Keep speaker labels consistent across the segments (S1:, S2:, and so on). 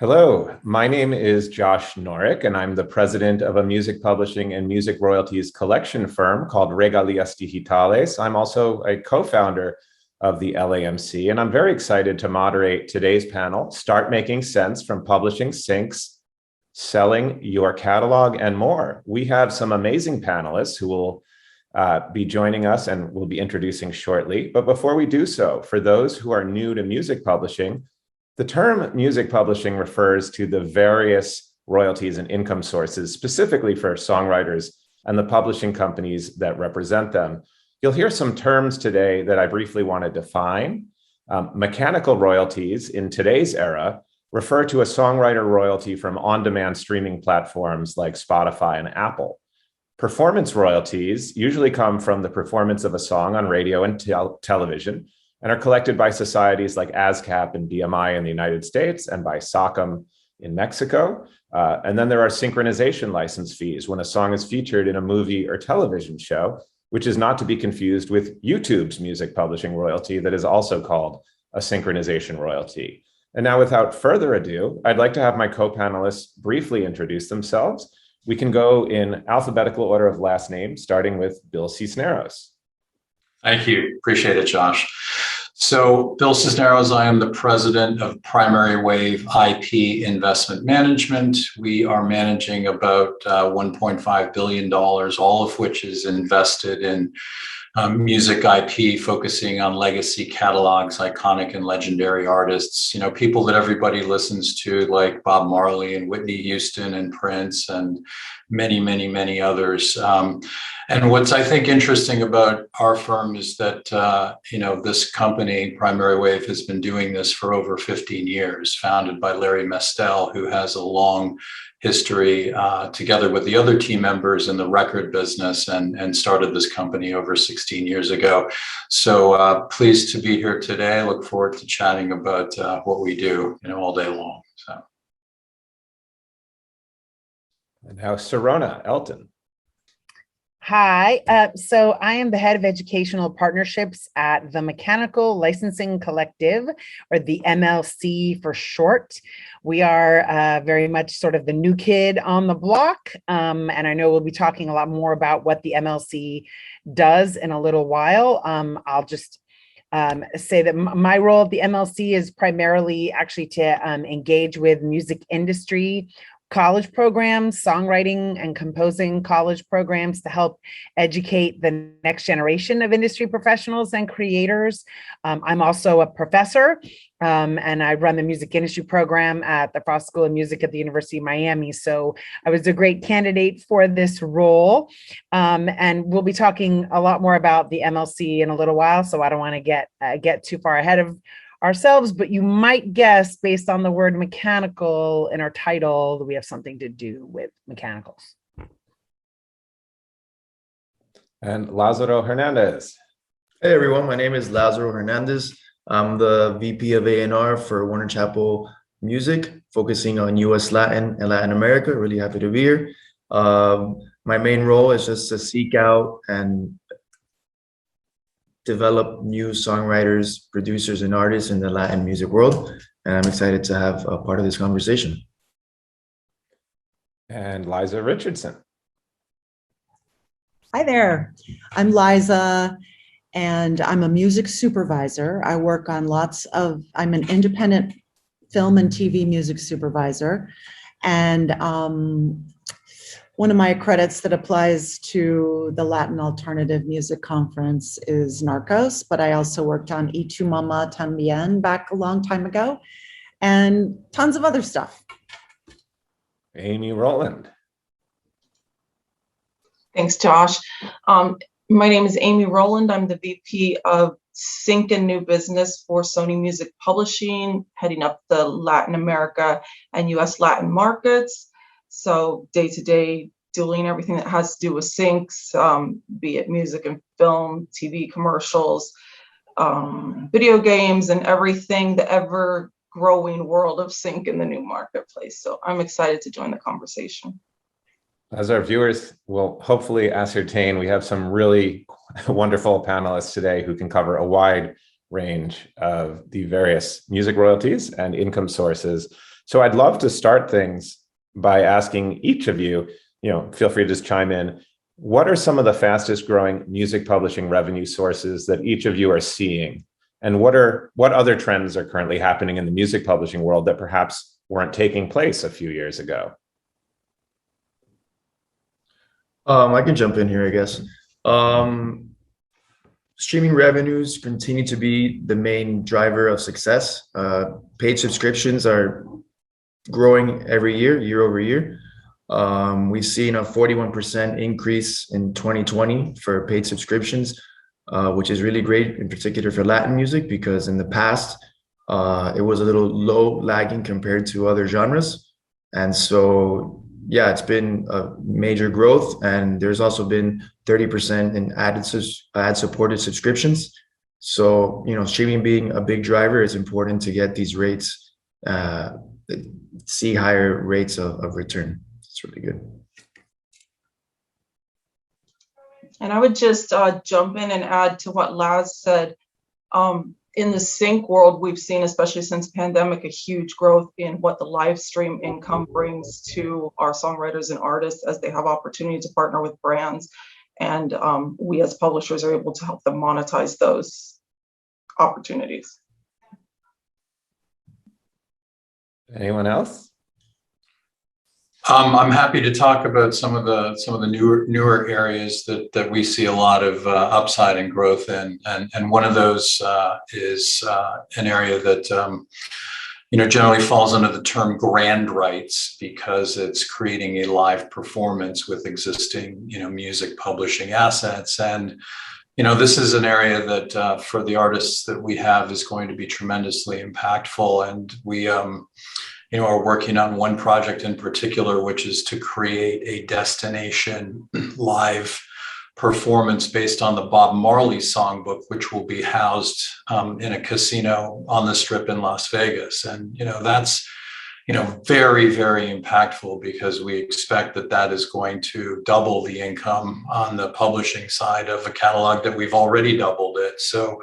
S1: Hello, my name is Josh Norek, and I'm the president of a music publishing and music royalties collection firm called Regalias Digitales. I'm also a co-founder of the LAMC, and I'm very excited to moderate today's panel, Start Making Sense from Publishing Synchs, Selling Your Catalog, and More. We have some amazing panelists who will be joining us and we'll be introducing shortly. But before we do so, for those who are new to music publishing, the term music publishing refers to the various royalties and income sources, specifically for songwriters and the publishing companies that represent them. You'll hear some terms today that I briefly want to define. Mechanical royalties in today's era refer to a songwriter royalty from on-demand streaming platforms like Spotify and Apple. Performance royalties usually come from the performance of a song on radio and television, and are collected by societies like ASCAP and BMI in the United States and by SOCM in Mexico. And then there are synchronization license fees when a song is featured in a movie or television show, which is not to be confused with YouTube's music publishing royalty that is also called a synchronization royalty. And now, without further ado, I'd like to have my co-panelists briefly introduce themselves. We can go in alphabetical order of last name, starting with Bill Cisneros.
S2: Thank you. Appreciate it, Josh. So, Bill Cisneros, I am the president of Primary Wave IP Investment Management. We are managing about $1.5 billion, all of which is invested in music IP, focusing on legacy catalogs, iconic and legendary artists, people that everybody listens to, like Bob Marley and Whitney Houston and Prince and many, many, many others. And what's, I think, interesting about our firm is that, this company, Primary Wave, has been doing this for over 15 years, founded by Larry Mestel, who has a long history together with the other team members in the record business and started this company over 16 years ago. So pleased to be here today. I look forward to chatting about what we do all day long. So.
S1: And now Serona, Elton.
S3: Hi, so I am the head of educational partnerships at the Mechanical Licensing Collective, or the MLC for short. We are very much sort of the new kid on the block, and I know we'll be talking a lot more about what the MLC does in a little while. I'll just say that my role at the MLC is primarily actually to engage with music industry college programs, songwriting and composing college programs to help educate the next generation of industry professionals and creators. I'm also a professor, and I run the music industry program at the Frost School of Music at the University of Miami. So I was a great candidate for this role. And we'll be talking a lot more about the MLC in a little while, so I don't want to get too far ahead of ourselves, but you might guess based on the word mechanical in our title that we have something to do with mechanicals.
S1: And Lazaro Hernandez.
S4: Hey everyone, my name is Lazaro Hernandez. I'm the VP of A&R for Warner Chappell Music, focusing on US Latin and Latin America. Really happy to be here. My main role is just to seek out and develop new songwriters, producers, and artists in the Latin music world. And I'm excited to have a part of this conversation.
S1: And Liza Richardson.
S5: Hi there, I'm Liza, and I'm a music supervisor. I work on I'm an independent film and TV music supervisor. And one of my credits that applies to the Latin Alternative Music Conference is Narcos, but I also worked on Y Tu Mama Tambien back a long time ago, and tons of other stuff.
S1: Amy Roland.
S6: Thanks, Josh. My name is Amy Roland. I'm the VP of Sync and New Business for Sony Music Publishing, heading up the Latin America and US Latin markets. So day-to-day, doing everything that has to do with syncs, be it music and film, TV commercials, video games, and everything, the ever-growing world of sync in the new marketplace. So I'm excited to join the conversation.
S1: As our viewers will hopefully ascertain, we have some really wonderful panelists today who can cover a wide range of the various music royalties and income sources. So I'd love to start things by asking each of you, feel free to just chime in. What are some of the fastest growing music publishing revenue sources that each of you are seeing? And what other trends are currently happening in the music publishing world that perhaps weren't taking place a few years ago?
S4: I can jump in here, I guess. Streaming revenues continue to be the main driver of success. Paid subscriptions are growing every year, year over year. We've seen a 41% increase in 2020 for paid subscriptions, which is really great, in particular for Latin music, because in the past, it was a little low lagging compared to other genres. And so, yeah, it's been a major growth, and there's also been 30% in ad-supported subscriptions. So, streaming being a big driver, it's important to get these rates, see higher rates of return. It's really good.
S6: And I would just jump in and add to what Laz said. In the sync world, we've seen, especially since pandemic, a huge growth in what the live stream income brings to our songwriters and artists as they have opportunity to partner with brands. And we as publishers are able to help them monetize those opportunities.
S1: Anyone else?
S2: I'm happy to talk about some of the newer areas that we see a lot of upside and growth in, and one of those is an area that generally falls under the term grand rights, because it's creating a live performance with existing music publishing assets. And this is an area that for the artists that we have is going to be tremendously impactful, and we are working on one project in particular, which is to create a destination live performance based on the Bob Marley songbook, which will be housed in a casino on the Strip in Las Vegas. And, that's, very, very impactful, because we expect that is going to double the income on the publishing side of a catalog that we've already doubled it. So,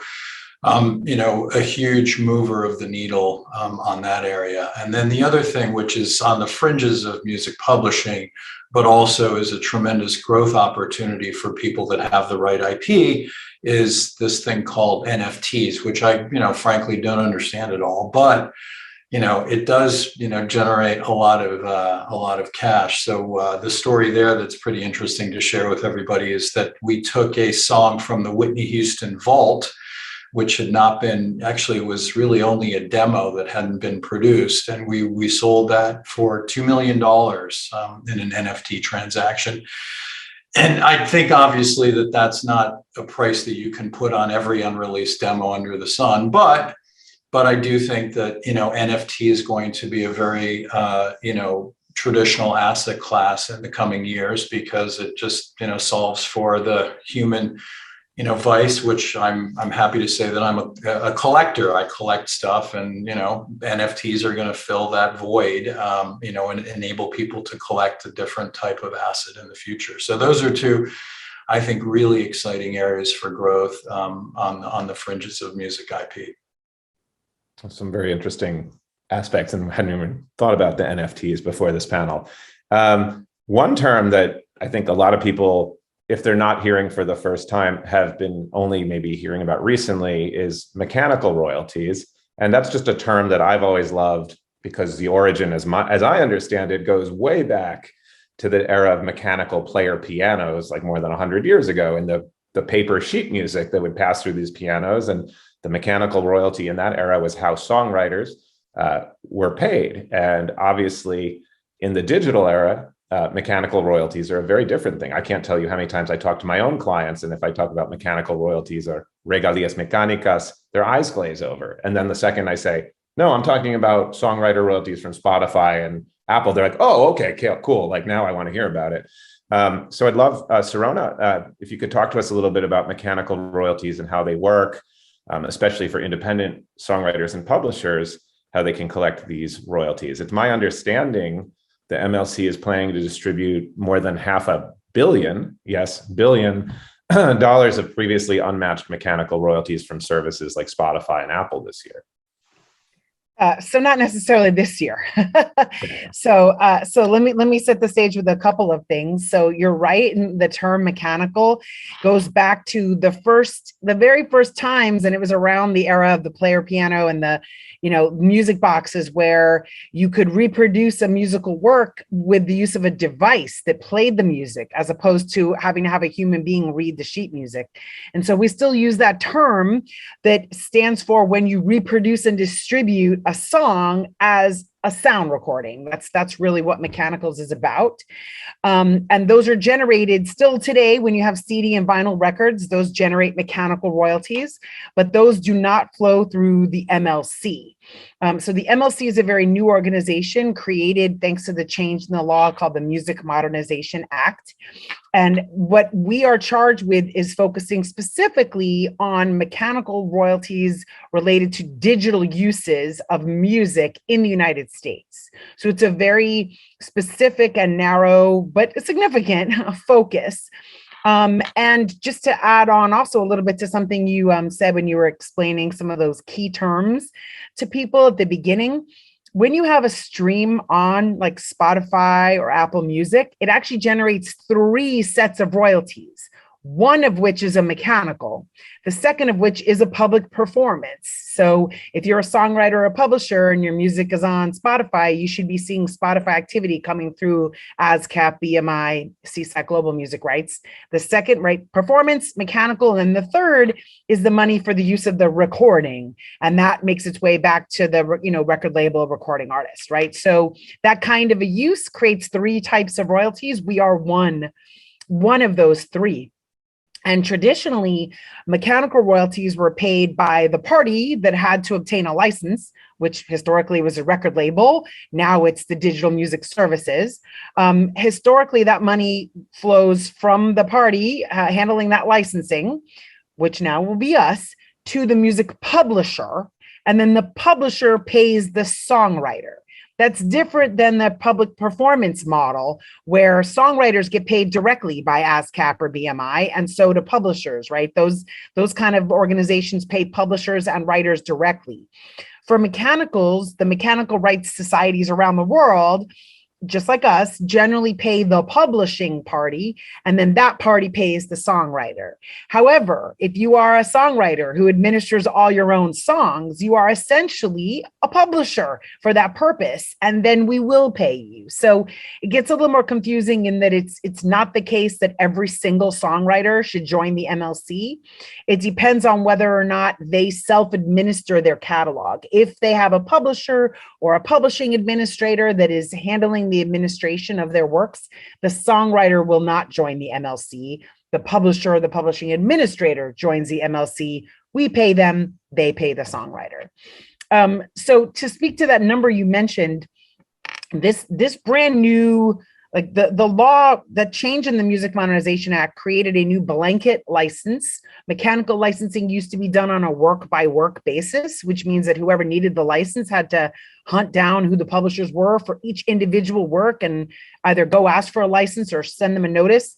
S2: a huge mover of the needle on that area. And then the other thing, which is on the fringes of music publishing, but also is a tremendous growth opportunity for people that have the right IP, is this thing called NFTs, which I, frankly don't understand at all, but it does, generate a lot of cash. So the story there that's pretty interesting to share with everybody is that we took a song from the Whitney Houston vault, which had not been, actually was really only a demo that hadn't been produced. And we sold that for $2 million in an NFT transaction. And I think obviously that's not a price that you can put on every unreleased demo under the sun, but I do think that, NFT is going to be a very, traditional asset class in the coming years, because it just, solves for the human vice, which I'm happy to say that I'm a collector. I collect stuff, and NFTs are going to fill that void, and enable people to collect a different type of asset in the future. So those are two, I think, really exciting areas for growth on the fringes of music IP.
S1: Some very interesting aspects, and I hadn't even thought about the NFTs before this panel. One term that I think a lot of people, if they're not hearing for the first time, have been only maybe hearing about recently, is mechanical royalties. And that's just a term that I've always loved, because the origin, as I understand it, goes way back to the era of mechanical player pianos, like more than 100 years ago, and the paper sheet music that would pass through these pianos. And the mechanical royalty in that era was how songwriters were paid. And obviously, in the digital era, mechanical royalties are a very different thing. I can't tell you how many times I talk to my own clients, and if I talk about mechanical royalties or regalias mecánicas, their eyes glaze over. And then the second I say, no, I'm talking about songwriter royalties from Spotify and Apple, they're like, oh, okay, cool. Like, now I want to hear about it. So I'd love, Serona, if you could talk to us a little bit about mechanical royalties and how they work, especially for independent songwriters and publishers, how they can collect these royalties. It's my understanding the MLC is planning to distribute more than $500 million, yes, billion dollars of previously unmatched mechanical royalties from services like Spotify and Apple this year.
S3: So not necessarily this year. So let me set the stage with a couple of things. So you're right, and the term mechanical goes back to the very first times, and it was around the era of the player piano and the music boxes, where you could reproduce a musical work with the use of a device that played the music, as opposed to having to have a human being read the sheet music. And so we still use that term that stands for when you reproduce and distribute a song as a sound recording. That's really what mechanicals is about. And those are generated still today when you have CD and vinyl records. Those generate mechanical royalties, but those do not flow through the MLC. So the MLC is a very new organization created thanks to the change in the law called the Music Modernization Act. And what we are charged with is focusing specifically on mechanical royalties related to digital uses of music in the United States. So it's a very specific and narrow, but significant focus. And just to add on also a little bit to something you said when you were explaining some of those key terms to people at the beginning, when you have a stream on like Spotify or Apple Music, it actually generates 3 sets of royalties, one of which is a mechanical, the second of which is a public performance. So if you're a songwriter or a publisher and your music is on Spotify, you should be seeing Spotify activity coming through ASCAP, BMI, CSAC Global Music Rights. The second, right, performance, mechanical, and then the third is the money for the use of the recording. And that makes its way back to the record label recording artist, right? So that kind of a use creates 3 types of royalties. We are one of those 3. And traditionally, mechanical royalties were paid by the party that had to obtain a license, which historically was a record label. Now it's the digital music services. Historically, that money flows from the party handling that licensing, which now will be us, to the music publisher. And then the publisher pays the songwriter. That's different than the public performance model, where songwriters get paid directly by ASCAP or BMI, and so do publishers, right? Those kind of organizations pay publishers and writers directly. For mechanicals, the mechanical rights societies around the world, just like us, generally pay the publishing party, and then that party pays the songwriter. However, if you are a songwriter who administers all your own songs, you are essentially a publisher for that purpose, and then we will pay you. So it gets a little more confusing in that it's not the case that every single songwriter should join the MLC. It depends on whether or not they self-administer their catalog. If they have a publisher or a publishing administrator that is handling the administration of their works, the songwriter will not join the MLC. The publisher or the publishing administrator joins the MLC. We pay them, they pay the songwriter. So to speak to that number you mentioned, this brand new, like the law, that change in the Music Modernization Act created a new blanket license. Mechanical licensing used to be done on a work by work basis, which means that whoever needed the license had to hunt down who the publishers were for each individual work and either go ask for a license or send them a notice.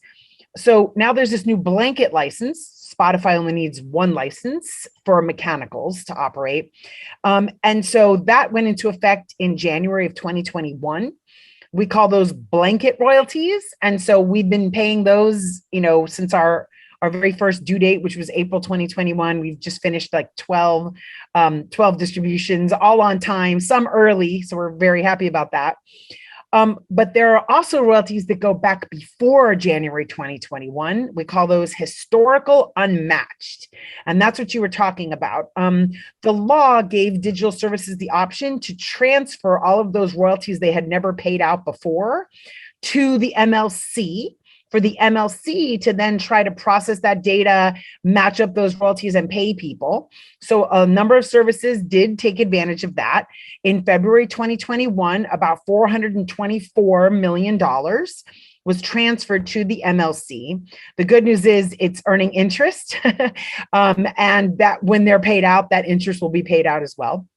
S3: So now there's this new blanket license. Spotify only needs 1 license for mechanicals to operate. And so that went into effect in January of 2021. We call those blanket royalties. And so we've been paying those, since our very first due date, which was April 2021. We've just finished like 12 distributions, all on time, some early. So we're very happy about that. But there are also royalties that go back before January 2021. We call those historical unmatched. And that's what you were talking about. The law gave digital services the option to transfer all of those royalties they had never paid out before to the MLC, for the MLC to then try to process that data, match up those royalties, and pay people. So a number of services did take advantage of that. In February 2021, about $424 million was transferred to the MLC. The good news is it's earning interest, and that when they're paid out, that interest will be paid out as well.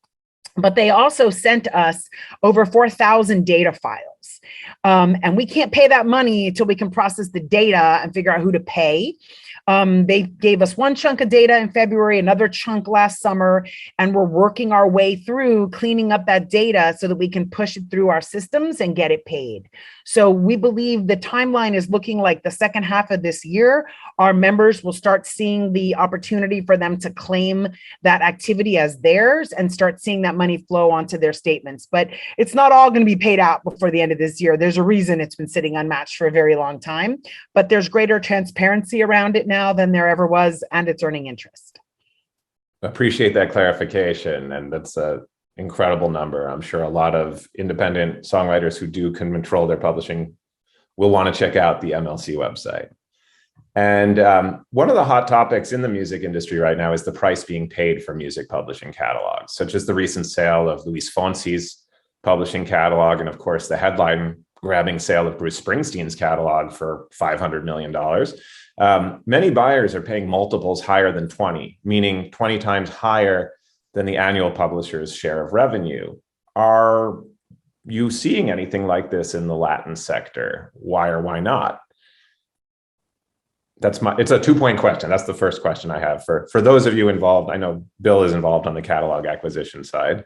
S3: But they also sent us over 4,000 data files. And we can't pay that money until we can process the data and figure out who to pay. They gave us one chunk of data in February, another chunk last summer, and we're working our way through cleaning up that data so that we can push it through our systems and get it paid. So we believe the timeline is looking like the second half of this year. Our members will start seeing the opportunity for them to claim that activity as theirs and start seeing that money flow onto their statements. But it's not all going to be paid out before the end of this year. There's a reason it's been sitting unmatched for a very long time, but there's greater transparency around it now than there ever was, and it's earning interest.
S1: Appreciate that clarification, and that's a incredible number. I'm sure a lot of independent songwriters who do control their publishing will want to check out the MLC website. And one of the hot topics in the music industry right now is the price being paid for music publishing catalogs, such as the recent sale of Luis Fonsi's publishing catalog, and of course the headline-grabbing sale of Bruce Springsteen's catalog for $500 million. Many buyers are paying multiples higher than 20, meaning 20 times higher than the annual publisher's share of revenue. Are you seeing anything like this in the Latin sector? Why or why not? It's a two-point question. That's the first question I have for those of you involved. I know Bill is involved on the catalog acquisition side.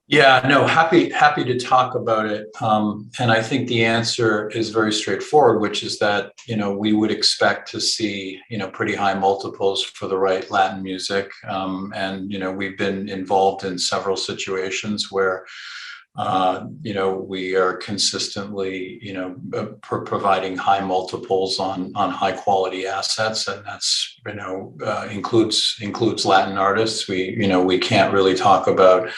S2: Yeah, no, happy to talk about it. And I think the answer is very straightforward, which is that, we would expect to see, pretty high multiples for the right Latin music. And, we've been involved in several situations where, we are consistently, providing high multiples on high quality assets. And that's, includes Latin artists. We can't really talk about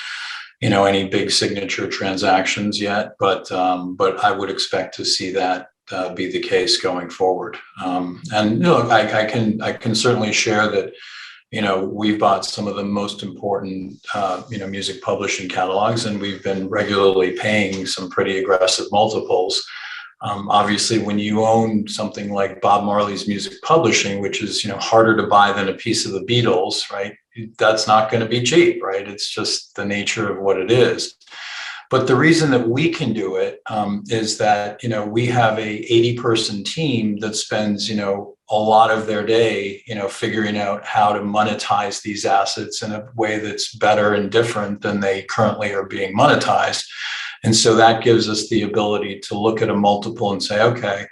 S2: any big signature transactions yet, but I would expect to see that be the case going forward. And look, I can certainly share that we've bought some of the most important music publishing catalogs, and we've been regularly paying some pretty aggressive multiples. Obviously, when you own something like Bob Marley's music publishing, which is harder to buy than a piece of the Beatles, right? That's not going to be cheap, right? It's just the nature of what it is. But the reason that we can do it is that we have a 80-person team that spends a lot of their day figuring out how to monetize these assets in a way that's better and different than they currently are being monetized. And so that gives us the ability to look at a multiple and say, okay,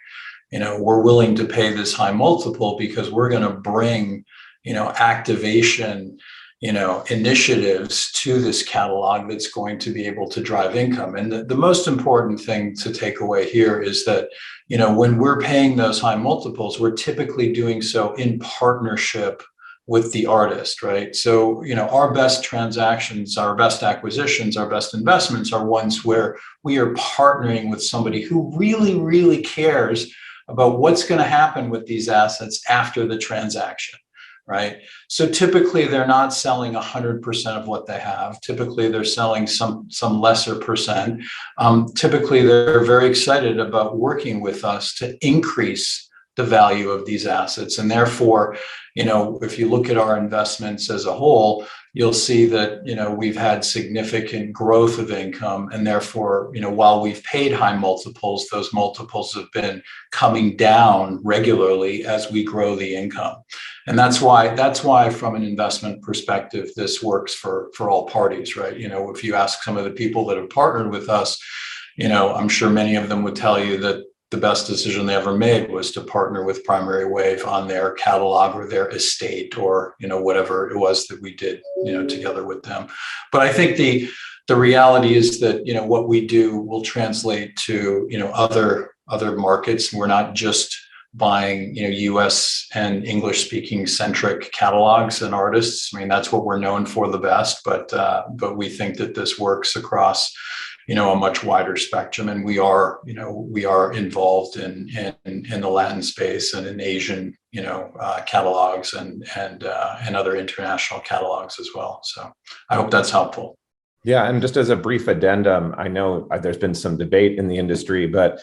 S2: we're willing to pay this high multiple because we're going to bring, activation, initiatives to this catalog that's going to be able to drive income. And the most important thing to take away here is that, when we're paying those high multiples, we're typically doing so in partnership with the artist, right? So, our best transactions, our best acquisitions, our best investments are ones where we are partnering with somebody who really, really cares about what's going to happen with these assets after the transaction, right? So typically they're not selling 100% of what they have. Typically they're selling some lesser percent. Typically they're very excited about working with us to increase the value of these assets. And therefore, if you look at our investments as a whole, you'll see that, we've had significant growth of income. And therefore, while we've paid high multiples, those multiples have been coming down regularly as we grow the income. And that's why from an investment perspective, this works for all parties, right? If you ask some of the people that have partnered with us, I'm sure many of them would tell you that the best decision they ever made was to partner with Primary Wave on their catalog or their estate or, whatever it was that we did, together with them. But I think the reality is that, what we do will translate to, other markets. We're not just buying, US and English speaking centric catalogs and artists. I mean, that's what we're known for the best, but we think that this works across, a much wider spectrum. And we are involved in the Latin space and in Asian, catalogs and other international catalogs as well. So I hope that's helpful.
S1: Yeah. And just as a brief addendum, I know there's been some debate in the industry, but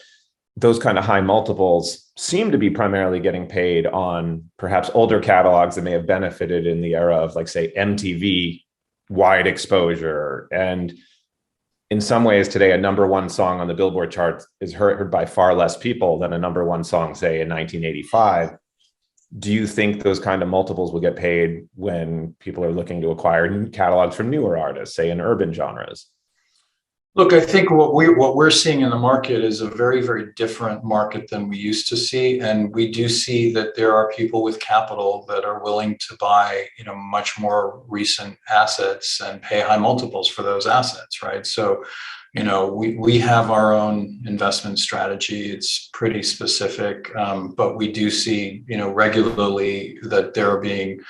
S1: those kind of high multiples seem to be primarily getting paid on perhaps older catalogs that may have benefited in the era of, like, say, MTV wide exposure. And in some ways today, a number one song on the Billboard chart is heard by far less people than a number one song, say, in 1985. do you think those kind of multiples will get paid when people are looking to acquire catalogs from newer artists, say in urban genres?
S2: Look, I think what we're seeing in the market is a very, very different market than we used to see, and we do see that there are people with capital that are willing to buy, much more recent assets and pay high multiples for those assets, right? So, we have our own investment strategy. It's pretty specific, but we do see, regularly that there are being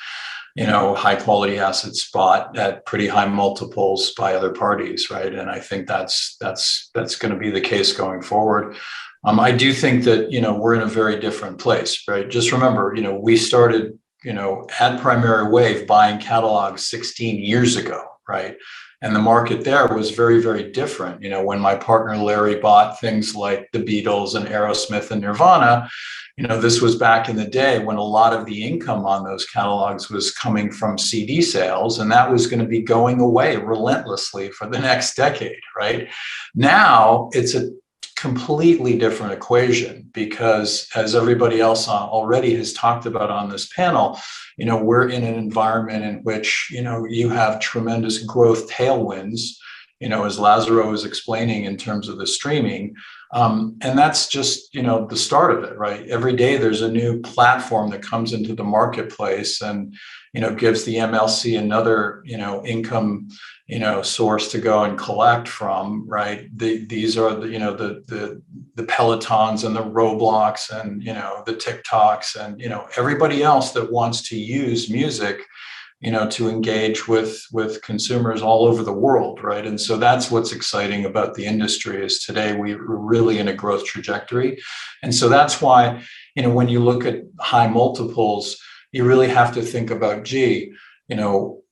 S2: high quality assets bought at pretty high multiples by other parties, right? And I think that's going to be the case going forward. I do think that we're in a very different place, right? Just remember, we started at Primary Wave buying catalogs 16 years ago, right? And the market there was very, very different. When my partner Larry bought things like the Beatles and Aerosmith and Nirvana, this was back in the day when a lot of the income on those catalogs was coming from CD sales, and that was going to be going away relentlessly for the next decade, right? Now it's a completely different equation because, as everybody else already has talked about on this panel, we're in an environment in which, you have tremendous growth tailwinds, as Lazaro was explaining in terms of the streaming. And that's just, the start of it, right? Every day there's a new platform that comes into the marketplace and, gives the MLC another, income, source to go and collect from, right? These are the Pelotons and the Roblox and, the TikToks and, everybody else that wants to use music, to engage with consumers all over the world, right? And so that's what's exciting about the industry is today we're really in a growth trajectory. And so that's why, when you look at high multiples, you really have to think about,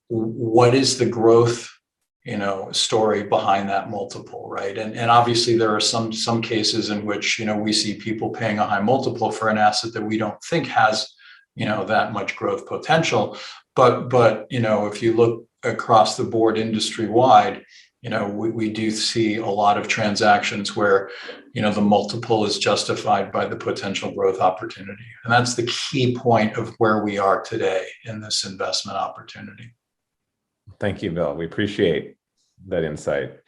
S2: what is the growth, story behind that multiple, right? And obviously there are some cases in which, we see people paying a high multiple for an asset that we don't think has, that much growth potential. But if you look across the board industry wide, we do see a lot of transactions where, the multiple is justified by the potential growth opportunity. And that's the key point of where we are today in this investment opportunity.
S1: Thank you, Bill. We appreciate that insight.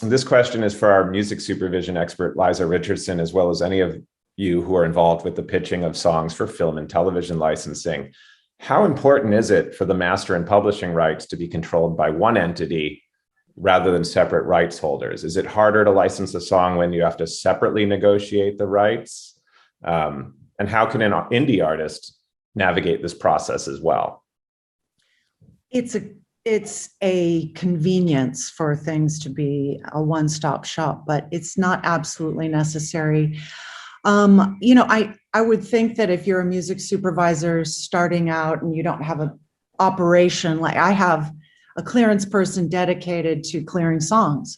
S1: This question is for our music supervision expert, Liza Richardson, as well as any of you who are involved with the pitching of songs for film and television licensing. How important is it for the master and publishing rights to be controlled by one entity rather than separate rights holders? Is it harder to license a song when you have to separately negotiate the rights? And how can an indie artist navigate this process as well?
S5: It's a convenience for things to be a one-stop shop, but it's not absolutely necessary. I would think that if you're a music supervisor starting out and you don't have an operation, like I have a clearance person dedicated to clearing songs.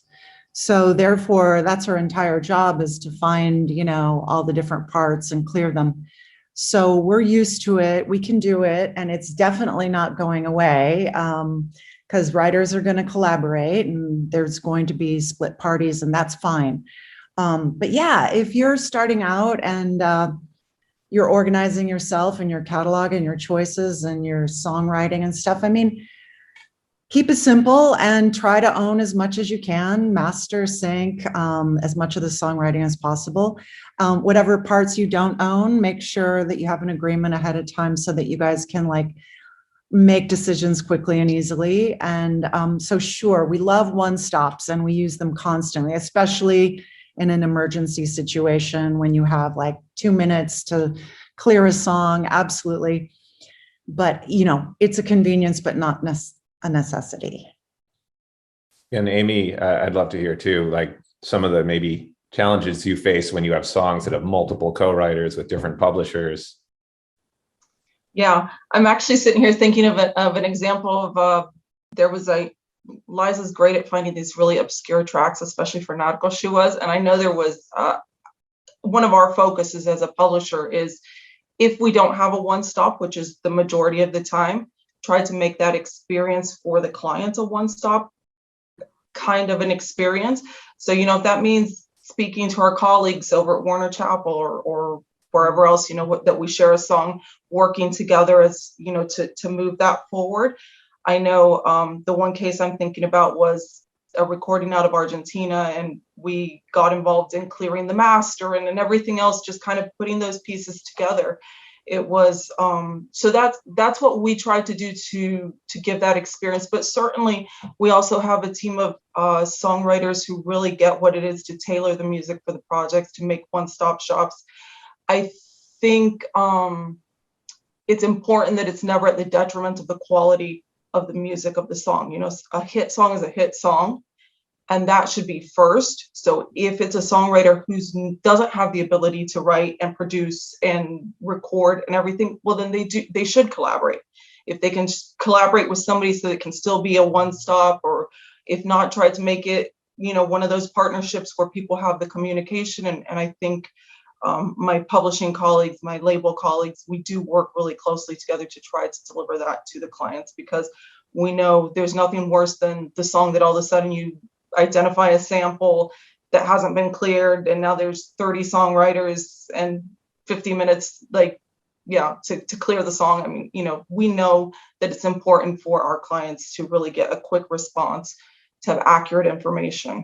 S5: So therefore, that's her entire job is to find, all the different parts and clear them. So we're used to it. We can do it. And it's definitely not going away because writers are going to collaborate and there's going to be split parties, and that's fine. But yeah, if you're starting out and you're organizing yourself and your catalog and your choices and your songwriting and stuff, keep it simple and try to own as much as you can, master, sync as much of the songwriting as possible. Whatever parts you don't own, make sure that you have an agreement ahead of time so that you guys can make decisions quickly and easily. And so sure, we love one-stops and we use them constantly, especially in an emergency situation when you have 2 minutes to clear a song, absolutely. But, it's a convenience, but not a necessity.
S1: And Amy, I'd love to hear too, some of the maybe challenges you face when you have songs that have multiple co-writers with different publishers.
S6: Yeah, I'm actually sitting here thinking of an example of there was Liza's great at finding these really obscure tracks, especially for nautical, she was. And I know there was one of our focuses as a publisher is if we don't have a one-stop, which is the majority of the time, try to make that experience for the client a one-stop kind of an experience. So, if that means speaking to our colleagues over at Warner Chappell or wherever else, that we share a song, working together as, to move that forward. I know the one case I'm thinking about was a recording out of Argentina, and we got involved in clearing the master and everything else, just kind of putting those pieces together. It was so that's what we tried to do to give that experience. But certainly we also have a team of songwriters who really get what it is to tailor the music for the projects, to make one-stop shops. I think it's important that it's never at the detriment of the quality of the music of the song. A hit song is a hit song, and that should be first. So if it's a songwriter who doesn't have the ability to write and produce and record and everything, well, then they should collaborate. If they can collaborate with somebody so it can still be a one-stop, or if not, try to make it, one of those partnerships where people have the communication. And I think my publishing colleagues, my label colleagues, we do work really closely together to try to deliver that to the clients, because we know there's nothing worse than the song that all of a sudden you identify a sample that hasn't been cleared, and now there's 30 songwriters and 50 minutes to clear the song. I mean, we know that it's important for our clients to really get a quick response, to have accurate information,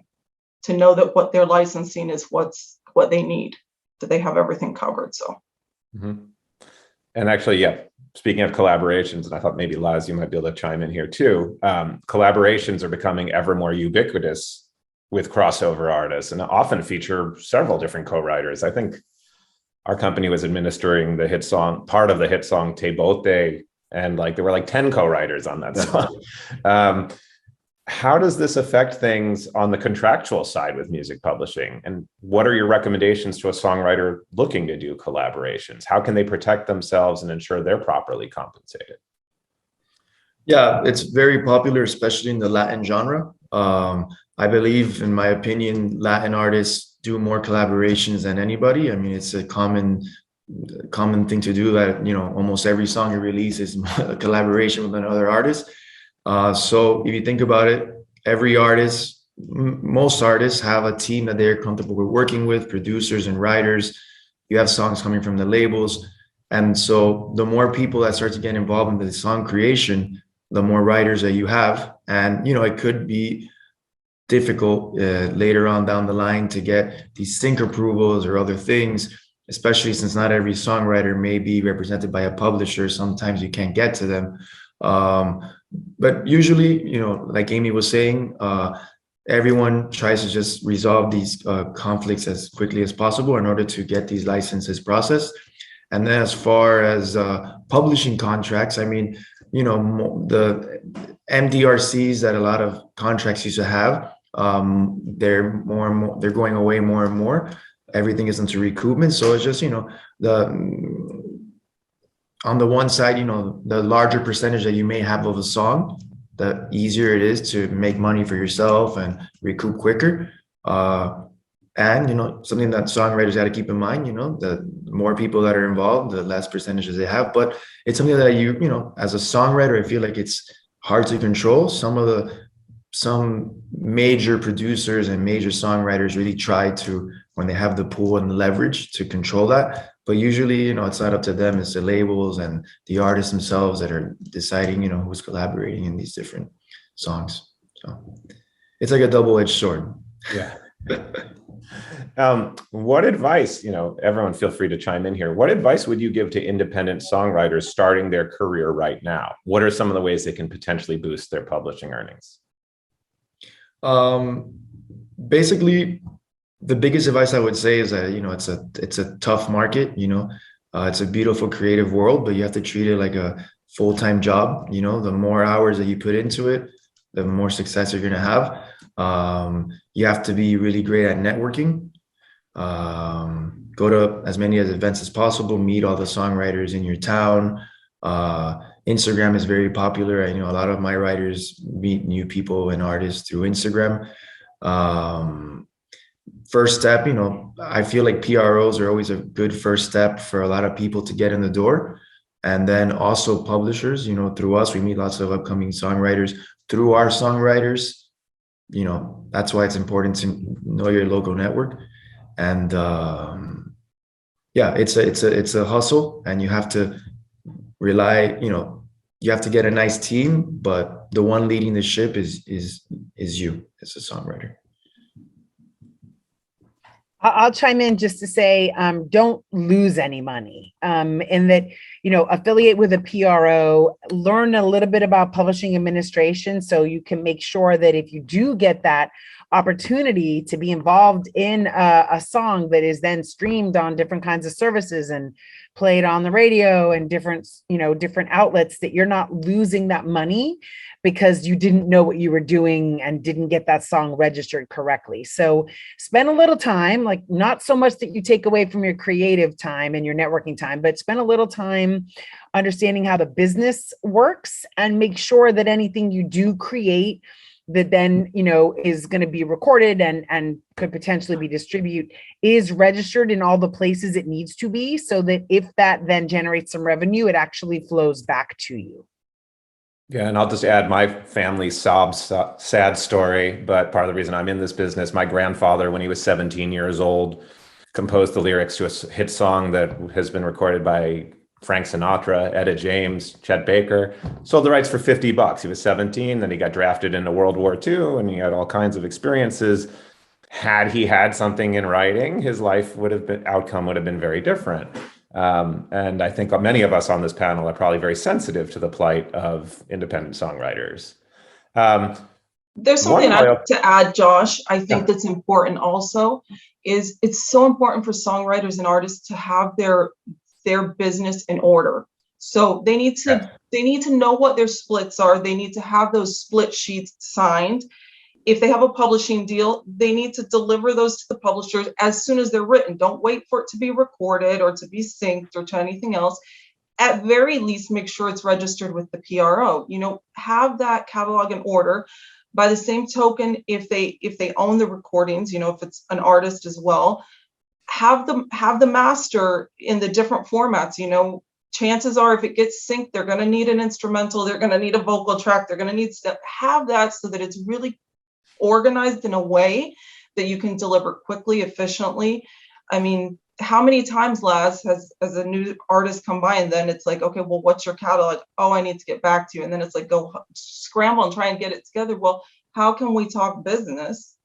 S6: to know that what they're licensing is what they need, that they have everything covered. So
S1: And actually, speaking of collaborations, and I thought maybe Liza, you might be able to chime in here too. Collaborations are becoming ever more ubiquitous with crossover artists, and often feature several different co-writers. I think our company was administering the hit song, part of the hit song Te Bote, and there were 10 co-writers on that song. How does this affect things on the contractual side with music publishing? And what are your recommendations to a songwriter looking to do collaborations? How can they protect themselves and ensure they're properly compensated?
S4: Yeah, it's very popular, especially in the Latin genre. I believe, in my opinion, Latin artists do more collaborations than anybody. I mean, it's a common thing to do, that, almost every song you release is a collaboration with another artist. So if you think about it, every artist, most artists have a team that they're comfortable with working with, producers and writers. You have songs coming from the labels. And so the more people that start to get involved in the song creation, the more writers that you have. And, it could be difficult later on down the line to get these sync approvals or other things, especially since not every songwriter may be represented by a publisher. Sometimes you can't get to them. But usually, like Amy was saying, everyone tries to just resolve these conflicts as quickly as possible in order to get these licenses processed. And then as far as publishing contracts, I mean, the MDRCs that a lot of contracts used to have, they're going away more and more. Everything is into recoupment. So it's just, on the one side, the larger percentage that you may have of a song, the easier it is to make money for yourself and recoup quicker. And, something that songwriters got to keep in mind, the more people that are involved, the less percentages they have. But it's something that as a songwriter, I feel like it's hard to control. Some major producers and major songwriters really try to, when they have the pool and the leverage, to control that. But usually, it's not up to them. It's the labels and the artists themselves that are deciding, who's collaborating in these different songs. So it's like a double-edged sword.
S1: Yeah. What advice, everyone feel free to chime in here. What advice would you give to independent songwriters starting their career right now? What are some of the ways they can potentially boost their publishing earnings?
S4: Basically, the biggest advice I would say is that, it's a tough market, it's a beautiful creative world, but you have to treat it like a full-time job. The more hours that you put into it, the more success you're going to have. You have to be really great at networking. Go to as many events as possible, meet all the songwriters in your town. Instagram is very popular. I know a lot of my writers meet new people and artists through Instagram. First step, I feel like PROs are always a good first step for a lot of people to get in the door. And then also publishers, through us, we meet lots of upcoming songwriters through our songwriters. That's why it's important to know your local network. And yeah, it's a hustle, and you have to rely, you have to get a nice team, but the one leading the ship is you as a songwriter.
S3: I'll chime in just to say, don't lose any money. In that, affiliate with a PRO, learn a little bit about publishing administration so you can make sure that if you do get that opportunity to be involved in a song that is then streamed on different kinds of services and played on the radio and different outlets, that you're not losing that money because you didn't know what you were doing and didn't get that song registered correctly. So spend a little time, like not so much that you take away from your creative time and your networking time, but spend a little time understanding how the business works and make sure that anything you do create that then, is going to be recorded and could potentially be distributed is registered in all the places it needs to be, so that if that then generates some revenue, it actually flows back to you.
S1: Yeah, and I'll just add my family's sad story, but part of the reason I'm in this business, my grandfather, when he was 17 years old, composed the lyrics to a hit song that has been recorded by Frank Sinatra, Etta James, Chet Baker, sold the rights for $50. He was 17, then he got drafted into World War II, and he had all kinds of experiences. Had he had something in writing, his outcome would have been very different. And I think many of us on this panel are probably very sensitive to the plight of independent songwriters.
S6: There's something to add, Josh. I think that's important also, is it's so important for songwriters and artists to have their business in order. So they need to know what their splits are. They need to have those split sheets signed. If they have a publishing deal, they need to deliver those to the publishers as soon as they're written. Don't wait for it to be recorded or to be synced or to anything else. At very least, make sure it's registered with the PRO. Have that catalog in order. By the same token, if they own the recordings, if it's an artist as well, have the master in the different formats. Chances are if it gets synced, they're going to need an instrumental, they're going to need a vocal track, they're going to need to have that so that it's really organized in a way that you can deliver quickly, efficiently. I mean, how many times, Laz, has a new artist come by and then it's like, okay, well, what's your catalog? Oh, I need to get back to you. And then it's like, go scramble and try and get it together. Well, how can we talk business?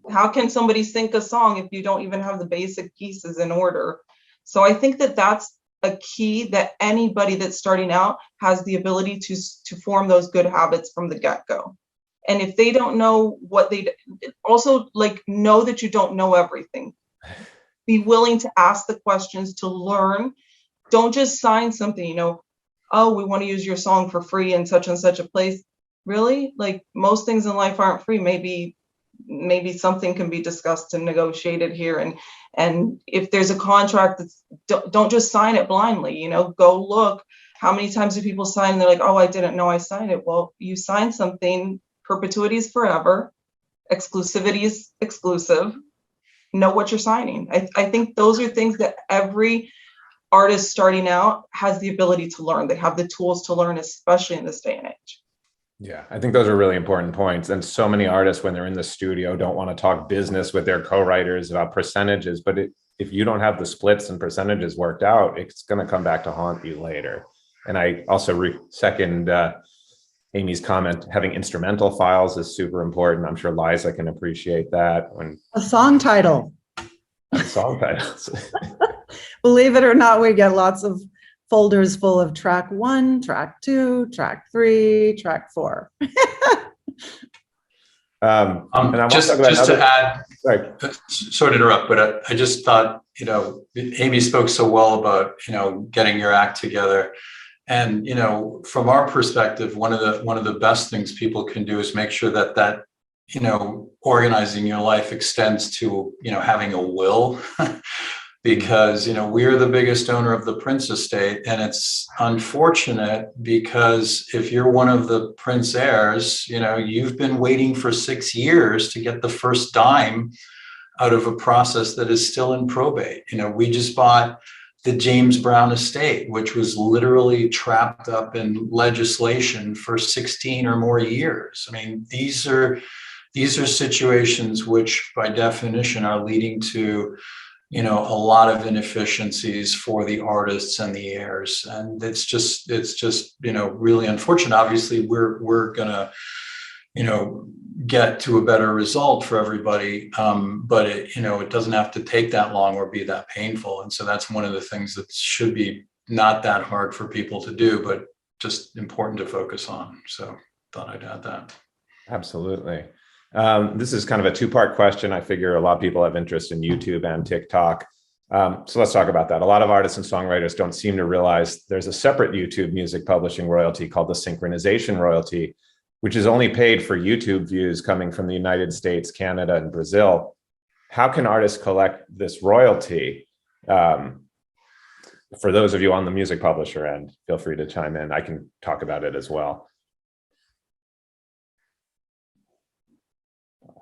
S6: How can somebody sync a song if you don't even have the basic pieces in order? So I think that that's a key, that anybody that's starting out has the ability to form those good habits from the get-go. And if they don't know what also know that you don't know everything. Be willing to ask the questions, to learn. Don't just sign something, oh, we want to use your song for free in such and such a place. Really? Most things in life aren't free. Maybe something can be discussed and negotiated here. And if there's a contract, don't just sign it blindly, go look. How many times do people sign and they're like, oh, I didn't know I signed it. Well, you signed something. Perpetuity is forever. Exclusivity is exclusive. Know what you're signing. I think those are things that every artist starting out has the ability to learn. They have the tools to learn, especially in this day and age.
S1: Yeah, I think those are really important points. And so many artists, when they're in the studio, don't want to talk business with their co-writers about percentages. But if you don't have the splits and percentages worked out, it's going to come back to haunt you later. And I also second Amy's comment, having instrumental files is super important. I'm sure Liza can appreciate that.
S5: A song title.
S1: Song titles.
S5: Believe it or not, we get lots of folders full of track 1, track 2, track 3, track 4.
S2: And I just to add, sorry to interrupt, but I just thought, Amy spoke so well about, getting your act together. And, from our perspective, one of the best things people can do is make sure that organizing your life extends to, having a will, because, we're the biggest owner of the Prince estate. And it's unfortunate because if you're one of the Prince heirs, you've been waiting for 6 years to get the first dime out of a process that is still in probate. We just bought the James Brown estate, which was literally trapped up in legislation for 16 or more years. I mean, these are situations which by definition are leading to, a lot of inefficiencies for the artists and the heirs. And it's just, really unfortunate. Obviously, we're gonna, get to a better result for everybody. But it doesn't have to take that long or be that painful. And so that's one of the things that should be not that hard for people to do, but just important to focus on. So thought I'd add that.
S1: Absolutely. This is kind of a two-part question. I figure a lot of people have interest in YouTube and TikTok. So let's talk about that. A lot of artists and songwriters don't seem to realize there's a separate YouTube music publishing royalty called the synchronization royalty, which is only paid for YouTube views coming from the United States, Canada, and Brazil. How can artists collect this royalty? For those of you on the music publisher end, feel free to chime in. I can talk about it as well.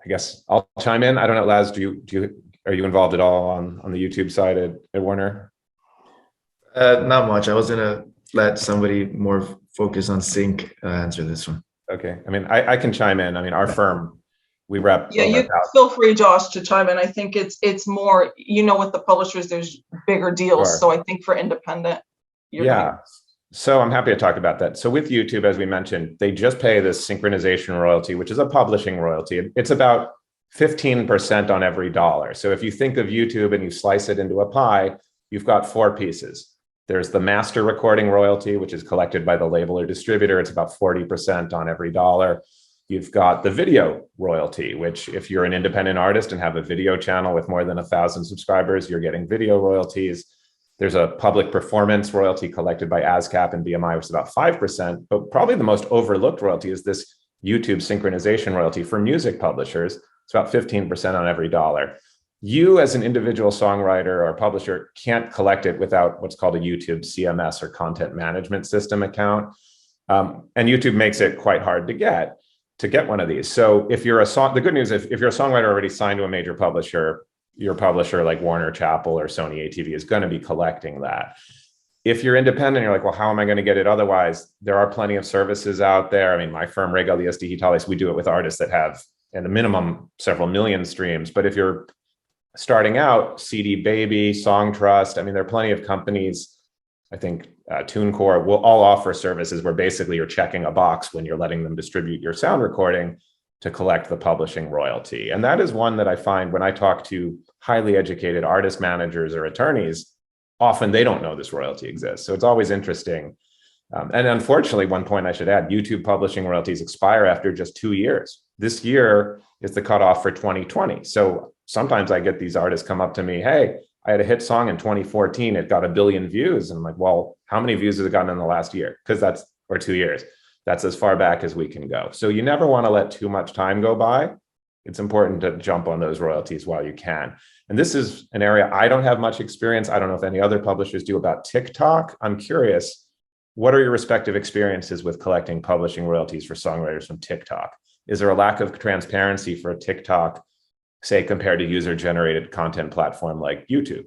S1: I guess I'll chime in. I don't know, Laz, are you involved at all on the YouTube side at Warner?
S4: Not much. I was gonna let somebody more focus on sync answer this one.
S1: Okay. I mean, I can chime in. I mean, our firm, we rep.
S6: Yeah, you feel free, Josh, to chime in. I think it's more, with the publishers, there's bigger deals.
S1: Sure.
S6: So I think for independent,
S1: yeah. So I'm happy to talk about that. So with YouTube, as we mentioned, they just pay this synchronization royalty, which is a publishing royalty. It's about 15% on every dollar. So if you think of YouTube and you slice it into a pie, you've got four pieces. There's the master recording royalty, which is collected by the label or distributor. It's about 40% on every dollar. You've got the video royalty, which if you're an independent artist and have a video channel with more than 1,000 subscribers, you're getting video royalties. There's a public performance royalty collected by ASCAP and BMI, which is about 5%. But probably the most overlooked royalty is this YouTube synchronization royalty for music publishers. It's about 15% on every dollar. You as an individual songwriter or publisher can't collect it without what's called a YouTube CMS or content management system account. And YouTube makes it quite hard to get one of these. So if you're the good news is if you're a songwriter already signed to a major publisher, your publisher like Warner, Chappell, or Sony ATV is going to be collecting that. If you're independent, you're like, well, how am I going to get it otherwise? There are plenty of services out there. I mean, my firm, Regalias Digitales, we do it with artists that have at a minimum several million streams. But if you're starting out, CD Baby, Song Trust, I mean, there are plenty of companies. I think TuneCore will all offer services where basically you're checking a box when you're letting them distribute your sound recording to collect the publishing royalty. And that is one that I find when I talk to highly educated artist managers or attorneys, often they don't know this royalty exists. So it's always interesting. And unfortunately, one point I should add, YouTube publishing royalties expire after just 2 years. This year is the cutoff for 2020. So sometimes I get these artists come up to me, hey, I had a hit song in 2014. It got 1 billion views. And I'm like, well, how many views has it gotten in the last year? Or 2 years. That's as far back as we can go. So you never want to let too much time go by. It's important to jump on those royalties while you can. And this is an area I don't have much experience. I don't know if any other publishers do about TikTok. I'm curious, what are your respective experiences with collecting publishing royalties for songwriters from TikTok? Is there a lack of transparency for a TikTok, say, compared to user-generated content platform like YouTube?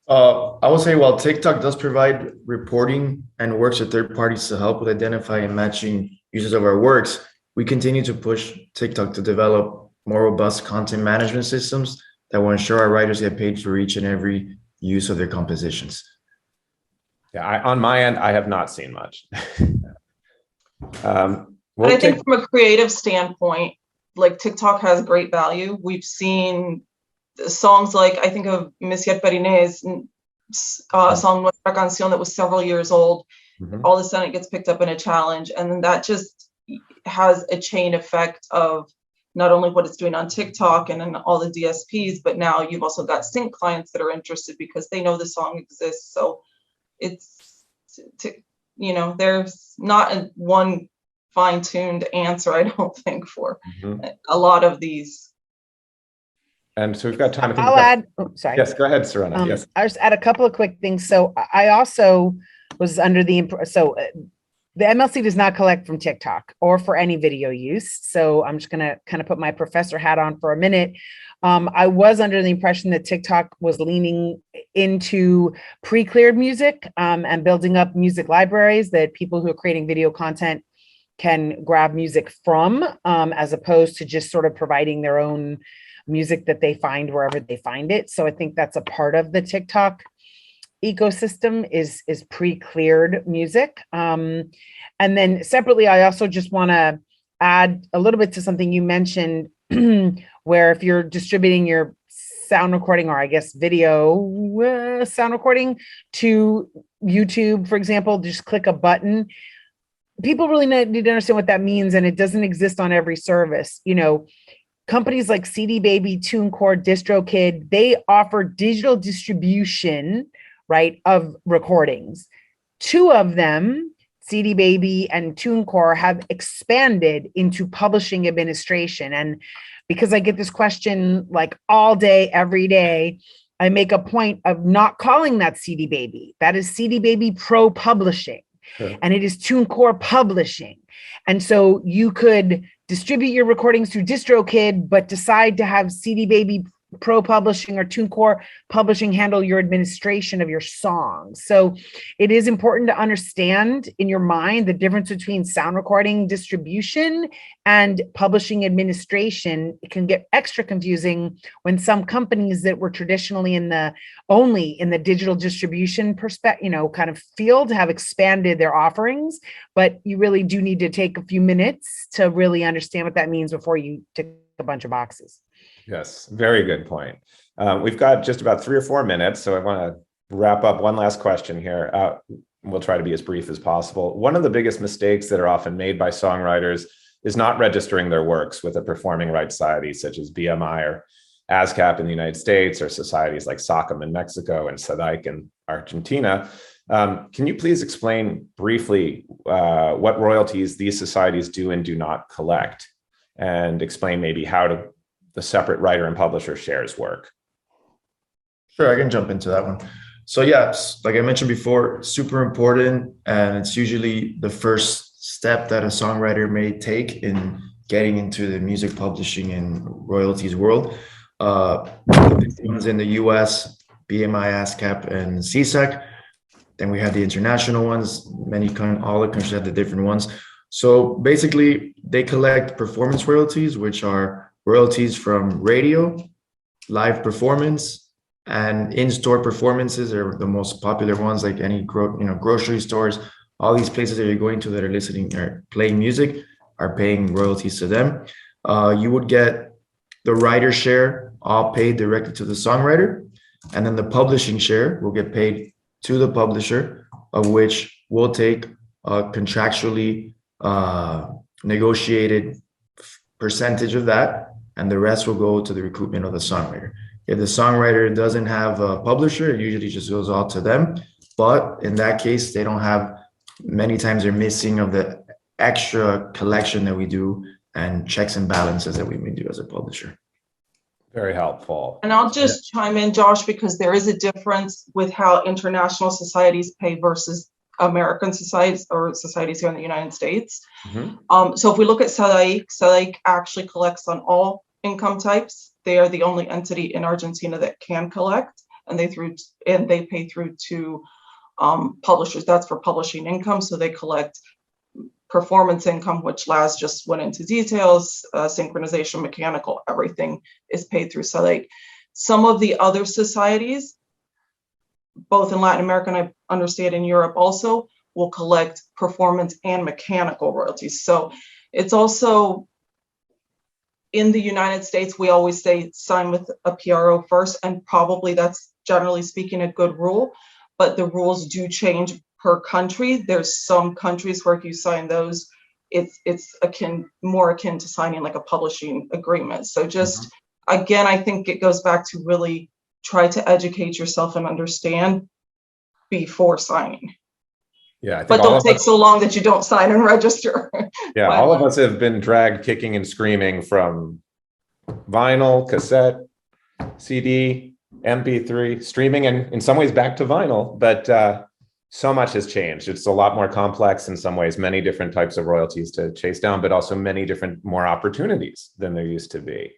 S4: I would say while TikTok does provide reporting and works with third parties to help with identifying and matching users of our works, we continue to push TikTok to develop more robust content management systems that will ensure our writers get paid for each and every use of their compositions.
S1: Yeah, on my end, I have not seen much.
S6: But I think from a creative standpoint, like TikTok has great value. We've seen songs like, I think of Monsieur Periné's song Nuestra Canción that was several years old.
S1: Mm-hmm.
S6: All of a sudden it gets picked up in a challenge. And then that just has a chain effect of not only what it's doing on TikTok and in all the DSPs, but now you've also got sync clients that are interested because they know the song exists. So it's, there's not one fine-tuned answer, I don't think, for a lot of these.
S1: And so we've got time.
S3: I'll add, sorry.
S1: Yes, go ahead, Serona. Yes.
S3: I'll just add a couple of quick things. So I also was under the the MLC does not collect from TikTok or for any video use. So I'm just going to kind of put my professor hat on for a minute. I was under the impression that TikTok was leaning into pre-cleared music and building up music libraries that people who are creating video content can grab music from, as opposed to just sort of providing their own music that they find wherever they find it. So I think that's a part of the TikTok ecosystem is pre-cleared music. And then separately, I also just want to add a little bit to something you mentioned, where if you're distributing your sound recording, or I guess video sound recording to YouTube, for example, just click a button. People really need to understand what that means, and it doesn't exist on every service. You know, companies like CD Baby, TuneCore, DistroKid, they offer digital distribution, right, of recordings. Two of them, CD Baby and TuneCore, have expanded into publishing administration. And because I get this question like all day, every day, I make a point of not calling that CD Baby. That is CD Baby Pro Publishing. Sure. And it is TuneCore Publishing. And so you could distribute your recordings through DistroKid, but decide to have CD Baby Pro Publishing or TuneCore Publishing handle your administration of your songs. So it is important to understand in your mind the difference between sound recording distribution and publishing administration. It can get extra confusing when some companies that were traditionally only in the digital distribution perspective, kind of field, have expanded their offerings. But you really do need to take a few minutes to really understand what that means before you tick a bunch of boxes.
S1: Yes, very good point. We've got just about 3 or 4 minutes, so I want to wrap up one last question here. We'll try to be as brief as possible. One of the biggest mistakes that are often made by songwriters is not registering their works with a performing rights society such as BMI or ASCAP in the United States, or societies like SACM in Mexico and SADAIC in Argentina. Can you please explain briefly what royalties these societies do and do not collect, and explain maybe how the separate writer and publisher shares work?
S4: Sure, I can jump into that one. So yes, like I mentioned before, super important, and it's usually the first step that a songwriter may take in getting into the music publishing and royalties world. The big ones in the US, BMI, ASCAP, and CSAC. Then we have the international ones. All the countries have the different ones. So basically, they collect performance royalties, which are royalties from radio, live performance, and in-store performances are the most popular ones, like any grocery stores. All these places that you're going to that are listening or playing music are paying royalties to them. You would get the writer share, all paid directly to the songwriter, and then the publishing share will get paid to the publisher, of which we'll take a contractually negotiated percentage of that, and the rest will go to the recoupment of the songwriter. If the songwriter doesn't have a publisher, it usually just goes all to them. But in that case, they don't have, many times they're missing of the extra collection that we do and checks and balances that we may do as a publisher.
S1: Very helpful.
S6: And I'll just chime in, Josh, because there is a difference with how international societies pay versus American societies or societies here in the United States. Mm-hmm. So if we look at SADAIC actually collects on all income types. They are the only entity in Argentina that can collect, and they pay through to publishers. That's for publishing income. So they collect performance income, which Laz just went into details, synchronization, mechanical, everything is paid through SADAIC. Some of the other societies, both in Latin America and I understand in Europe also, will collect performance and mechanical royalties. So it's also, in the United States, we always say sign with a PRO first, and probably that's generally speaking a good rule, but the rules do change per country. There's some countries where if you sign those, it's more akin to signing like a publishing agreement. So just, again, I think it goes back to really try to educate yourself and understand before signing.
S1: Yeah,
S6: but don't take so long that you don't sign and register.
S1: Yeah, all of us have been dragged kicking and screaming from vinyl, cassette, CD, MP3, streaming, and in some ways back to vinyl. But so much has changed. It's a lot more complex in some ways, many different types of royalties to chase down, but also many different more opportunities than there used to be.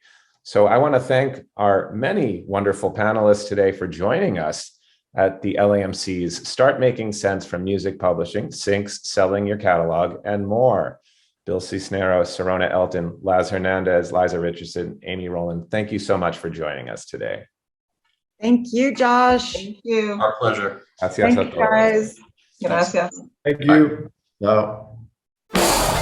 S1: So I want to thank our many wonderful panelists today for joining us at the LAMC's Start Making Sense from Music Publishing, Synchs, Selling Your Catalog, and more. Bill Cisneros, Serona, Elton, Laz Hernandez, Liza, Richardson, Amy, Roland. Thank you so much for joining us today.
S5: Thank you, Josh.
S6: Thank you.
S2: Our pleasure.
S1: Gracias a
S5: Thank you,
S1: todos.
S5: guys.
S6: Gracias.
S4: Thank you. Ciao.